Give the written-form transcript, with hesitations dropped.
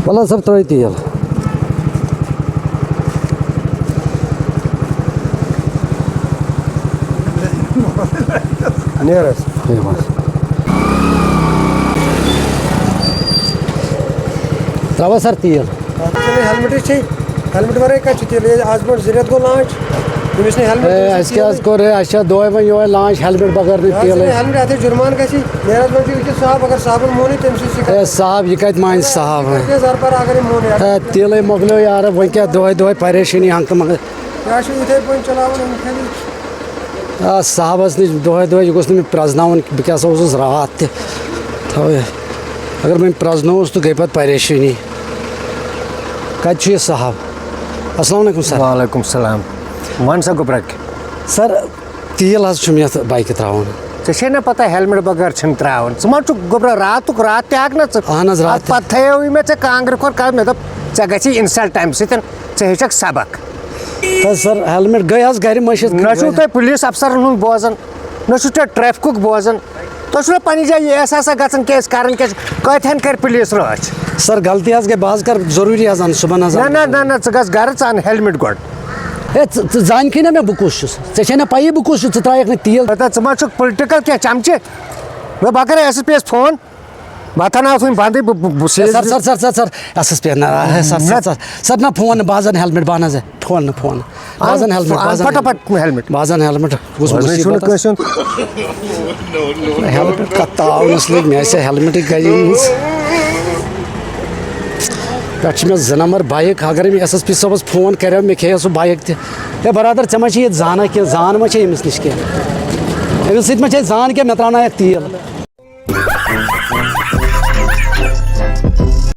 والله صاحب ترٛٲیِو تیٖل نیر حظ ٹھیٖک بس ترٛاوَو سر تیٖل ہیلمٹٕے چھے ہیلمٹ ورٲے کَتہِ چھُ تیٖل آز برونٛٹھ 2 رٮ۪تھ گوٚو لانچ أمِس نہٕ ہیلمٹ اَسہِ کیٛاہ حظ کوٚر اَسہِ چھا دۄہے وۄنۍ یِہوے لانچ ہیلمٹ بغٲر نہٕ تیٖلٕے ہیلمٹ اَتھ جُرمان گژھِ نیرَس منٛز چھُ یہِ صاحب اگر صابن مونٕے تٔمۍ سۭتۍ ہے صاحب یہِ کَتہِ مانہِ صاحب زربر اگر یہِ مونٕے ہے تیٖلٕے مۄکلیو یارٕ وۄنۍ کیٛاہ دۄہے دۄہے پریشٲنی ہنٛگتہٕ منٛگہٕ کیٛاہ چھُ یِتھَے پٲٹھۍ چلاوان أمۍ خٲلی صاحبَس نِش دۄہے دۄہے یہِ گوٚژھ نہٕ مےٚ پرٛزناوُن بہٕ کیٛاہ سا اوسُس راتھ تہِ تھَوَے اگر بہٕ أمۍ پرٛزنووُس تہٕ گٔے پَتہٕ پریشٲنی کَتہِ چھُ یہِ صاحب السلام علیکُم سر وعلیکم السلام وَن سا گوٚبرا سر تیٖل حظ چھُم یَتھ بایکہِ ترٛاوُن ژےٚ چھے نا پتہ ہیلمٹ بغٲر چھِنہٕ ترٛاوان ژٕ ما چھُکھ گوٚبرا رات تہِ ہٮ۪کھ نا ژٕ اہن حظ رات پتہٕ تھٲیو مےٚ ژےٚ کانٛگرِ کھۄر کَتھ مےٚ دوٚپ ژےٚ گژھی اِنسلٹ اَمہِ سۭتۍ ژےٚ ہیٚچھکھ سبق سر ہیلمٹ گٔے حظ گرِ مٔشِتھ نہ چھُو تُہۍ پُلیٖس افسرن ہُنٛد بوزان نہ چھُو تۄہہِ ٹریفکُک بوزان تۄہہِ چھُو نا پنٛنہِ جایہِ یہِ احساسا گژھان کیٛازِ کَرٕنۍ کیٛاہ چھِ کۭتِہَن کَرِ پُلیٖس رٲچھ سر غلطی حظ گٔے بہٕ حظ کَرٕ ضروٗری حظ اَنہٕ صُبحن حظ نہ ژٕ گژھ گرٕ ژٕ اَن ہیلمٹ گۄڈٕ ہے ژٕ زانکھٕے نا مےٚ بہٕ کُس چھُس ژےٚ چھے نا پَیی بہٕ کُس چھُس ژٕ ترٛایَکھ نہٕ تیٖل ژٕ ما چھُکھ پُلٹِکل کینٛہہ چمچہِ بہٕ کَرے ایس پی یس فون بہٕ تھاوناوَتھ وۄنۍ بنٛدٕے سر سر سر سر سر اَسَس پٮ۪ٹھ نہ سر سر سر سر نہ فون نہٕ بہٕ حظ اَنہٕ ہیلمٹ بہٕ اَنہٕ حظ فون نہٕ فون بہٕ حظ اَنہٕ ہیلمٹ پھٹافٹ ہیلمٹ بہٕ حظ اَنہٕ ہیلمٹ چھُنہٕ کٲنٛسہِ ہُنٛد ہیلمٹ کَتھ تاونَس لٔگۍ مےٚ آسہِ ہا ہیلمٹٕے گَرِمٕژ پٮ۪ٹھٕ چھِ مےٚ 2 نمبر بایِک اگرے مےٚ ایس ایس پی صٲبَس فون کَریو مےٚ کھیٚیو سُہ بایِک تہِ ہے برادر ژےٚ ما چھِ ییٚتہِ زانان کینٛہہ زان ما چھے أمِس نِش کینٛہہ أمِس سۭتۍ ما چھے زان کینٛہہ مےٚ ترٛاونایَکھ تیٖل